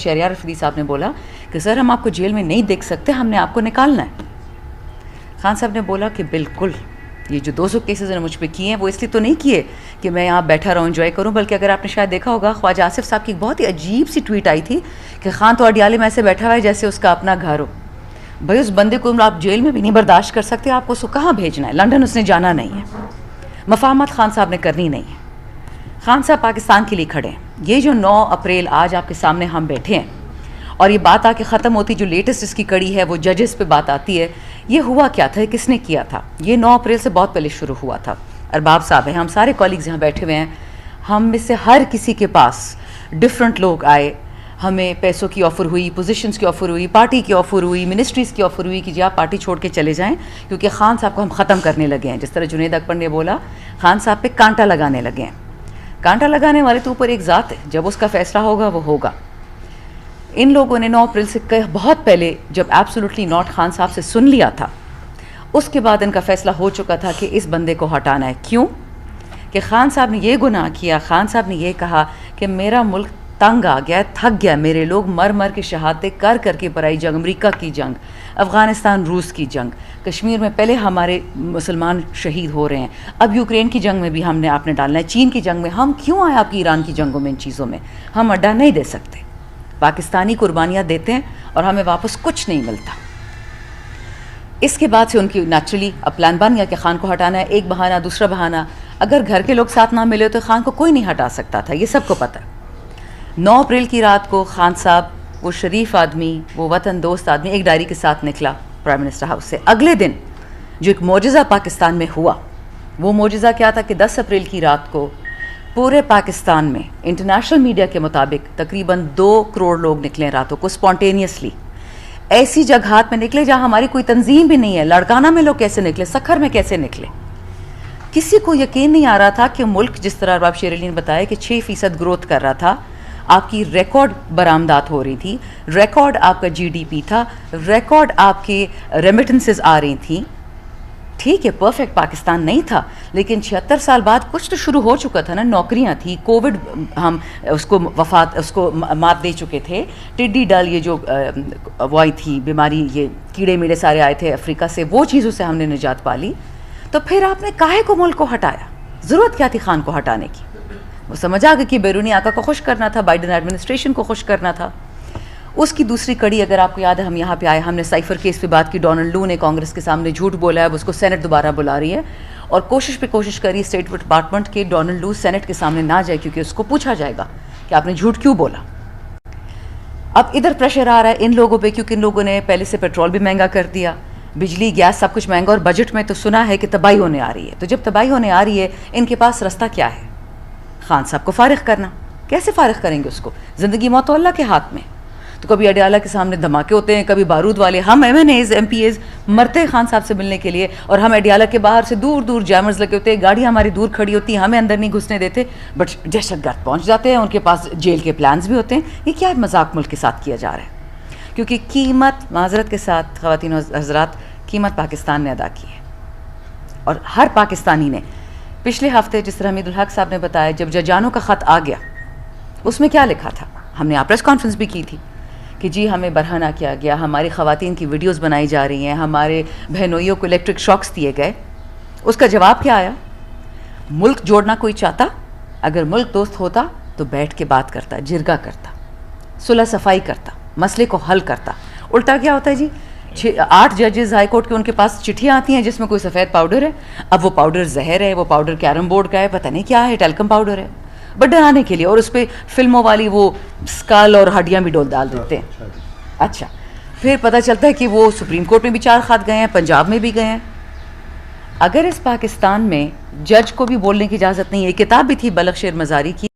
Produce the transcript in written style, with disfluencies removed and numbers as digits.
शहरयार अफरीदी साहब ने बोला कि सर हम आपको जेल में नहीं देख सकते, हमने आपको निकालना है। खान साहब ने बोला कि बिल्कुल, ये जो 200 केसेस उन्होंने मुझ पे किए हैं वो इसलिए तो नहीं किए कि मैं यहाँ बैठा रहूँ एंजॉय करूँ, बल्कि अगर आपने शायद देखा होगा ख्वाजा आसिफ साहब की एक बहुत ही अजीब सी ट्वीट आई थी कि खान तो अडियाले में ऐसे बैठा हुआ है जैसे उसका अपना घर हो। भाई उस बंदे को आप जेल में भी नहीं बर्दाश्त कर सकते, आपको उसको कहाँ भेजना है? लंदन उसने जाना नहीं है, मफाहमत खान साहब ने करनी नहीं है। खान साहब पाकिस्तान के लिए खड़े हैं। ये जो 9 अप्रैल आज आपके सामने हम बैठे हैं और ये बात आके ख़त्म होती, जो लेटेस्ट इसकी कड़ी है वो जजेस पे बात आती है, ये हुआ क्या था, किसने किया था? ये 9 अप्रैल से बहुत पहले शुरू हुआ था। अरबाब साहब हैं, हम सारे कॉलीग्स यहाँ बैठे हुए हैं, हम में से हर किसी के पास डिफरेंट लोग आए, हमें पैसों की ऑफ़र हुई, पोजीशंस की ऑफ़र हुई, पार्टी की ऑफ़र हुई, मिनिस्ट्रीज़ की ऑफ़र हुई कि जी आप पार्टी छोड़ के चले जाएं क्योंकि खान साहब को हम ख़त्म करने लगे हैं। जिस तरह जुनैद अकबर ने बोला, खान साहब पे कांटा लगाने लगे हैं। कांटा लगाने वाले तो ऊपर एक ज़ात है, जब उसका फ़ैसला होगा वो होगा। इन लोगों ने 9 अप्रैल से बहुत पहले जब एब्सोल्युटली नॉट खान साहब से सुन लिया था, उसके बाद इनका फ़ैसला हो चुका था कि इस बंदे को हटाना है। क्यों? कि खान साहब ने ये गुनाह किया, खान साहब ने ये कहा कि मेरा मुल्क तंग आ गया, थक गया, मेरे लोग मर मर के शहादतें कर करके पराई जंग, अमेरिका की जंग, अफ़गानिस्तान रूस की जंग, कश्मीर में पहले हमारे मुसलमान शहीद हो रहे हैं, अब यूक्रेन की जंग में भी हमने आपने डालना है, चीन की जंग में। हम क्यों आए आपकी ईरान की जंगों में? इन चीज़ों में हम अड्डा नहीं दे सकते। पाकिस्तानी कुर्बानियाँ देते हैं और हमें वापस कुछ नहीं मिलता। इसके बाद से उनकी नेचुरली अब प्लान बन गया कि खान को हटाना है। एक बहाना, दूसरा बहाना, अगर घर के लोग साथ ना मिले तो खान को कोई नहीं हटा सकता था, ये सबको पता है। 9 अप्रैल की रात को खान साहब, वो शरीफ आदमी, वो वतन दोस्त आदमी, एक डायरी के साथ निकला प्राइम मिनिस्टर हाउस से। अगले दिन जो एक मौजज़ा पाकिस्तान में हुआ, वो मौजज़ा क्या था कि 10 अप्रैल की रात को पूरे पाकिस्तान में इंटरनेशनल मीडिया के मुताबिक तकरीबन 2 करोड़ लोग निकले रातों को स्पॉन्टेनियसली, ऐसी जगहात में निकले जहाँ हमारी कोई तंजीम भी नहीं है। लड़काना में लोग कैसे निकले, सखर में कैसे निकले, किसी को यकीन नहीं आ रहा था कि मुल्क जिस तरह अरबाब शेर अली ने बताया कि 6% ग्रोथ कर रहा था, आपकी रिकॉर्ड बरामदात हो रही थी, रिकॉर्ड आपका जीडीपी था, रिकॉर्ड आपके रेमिटेंसेस आ रही थी। ठीक है, परफेक्ट पाकिस्तान नहीं था, लेकिन 76 साल बाद कुछ तो शुरू हो चुका था ना। नौकरियां थी, कोविड हम उसको मात दे चुके थे, टिड्डी दल ये जो वो आई थी बीमारी, ये कीड़े मीड़े सारे आए थे अफ्रीका से, वो चीज़ों से हमने निजात पा ली। तो फिर आपने काहे को मुल्क को हटाया? ज़रूरत क्या थी खान को हटाने की? वो समझ आ गया कि बैरूनी आका को खुश करना था, बाइडन एडमिनिस्ट्रेशन को खुश करना था। उसकी दूसरी कड़ी, अगर आपको याद है, हम यहाँ पे आए, हमने साइफर केस पे बात की। डोनाल्ड लू ने कांग्रेस के सामने झूठ बोला है, अब उसको सेनेट दोबारा बुला रही है और कोशिश करी स्टेट डिपार्टमेंट के डोनाल्ड लू सेनेट के सामने ना जाए, क्योंकि उसको पूछा जाएगा कि आपने झूठ क्यों बोला। अब इधर प्रेशर आ रहा है इन लोगों पर, क्योंकि इन लोगों ने पहले से पेट्रोल भी महंगा कर दिया, बिजली गैस सब कुछ महंगा, और बजट में तो सुना है कि तबाही होने आ रही है। तो जब तबाही होने आ रही है, इनके पास रास्ता क्या है? खान साहब को फारिग करना। कैसे फारिग करेंगे उसको? ज़िंदगी मौत तो अल्लाह के हाथ में। तो कभी अडियाला के सामने धमाके होते हैं, कभी बारूद वाले, हम MNAs MPAs मरते हैं खान साहब से मिलने के लिए, और हम अडियाला के बाहर से दूर दूर जैमर्स लगे होते हैं, गाड़ी हमारी दूर खड़ी होती है, हमें अंदर नहीं घुसने देते, बट दहशतगर्द पहुँच जाते हैं, उनके पास जेल के प्लान्स भी होते हैं। ये क्या मजाक मुल्क के साथ किया जा रहा है? क्योंकि कीमत, माजरत के साथ ख़वातीन और हज़रात, कीमत पाकिस्तान ने अदा की है, और हर पाकिस्तानी ने। पिछले हफ्ते जिस तरह हमीदुल हक साहब ने बताया, जब जजानों का ख़त आ गया, उसमें क्या लिखा था? हमने यहाँ प्रेस कॉन्फ्रेंस भी की थी कि जी हमें बरहना किया गया, हमारी ख़वातीन की वीडियोस बनाई जा रही हैं, हमारे बहनोइयों को इलेक्ट्रिक शॉक्स दिए गए। उसका जवाब क्या आया? मुल्क जोड़ना कोई चाहता, अगर मुल्क दोस्त होता तो बैठ के बात करता, जिरगा करता, सुलह सफाई करता, मसले को हल करता। उल्टा क्या होता है जी? 8 जजेस हाई कोर्ट के, उनके पास चिट्ठियाँ आती हैं जिसमें कोई सफ़ेद पाउडर है, अब वो पाउडर जहर है, वो पाउडर कैरम बोर्ड का है, पता नहीं क्या है, टेलकम पाउडर है, बट डराने के लिए, और उस पर फिल्मों वाली वो स्कल और हड्डियाँ भी डाल देते हैं। अच्छा, फिर पता चलता है कि वो सुप्रीम कोर्ट में भी 4 ख़त गए हैं, पंजाब में भी गए हैं। अगर इस पाकिस्तान में जज को भी बोलने की इजाज़त नहीं है, किताब भी थी बलख शेर मज़ारी की,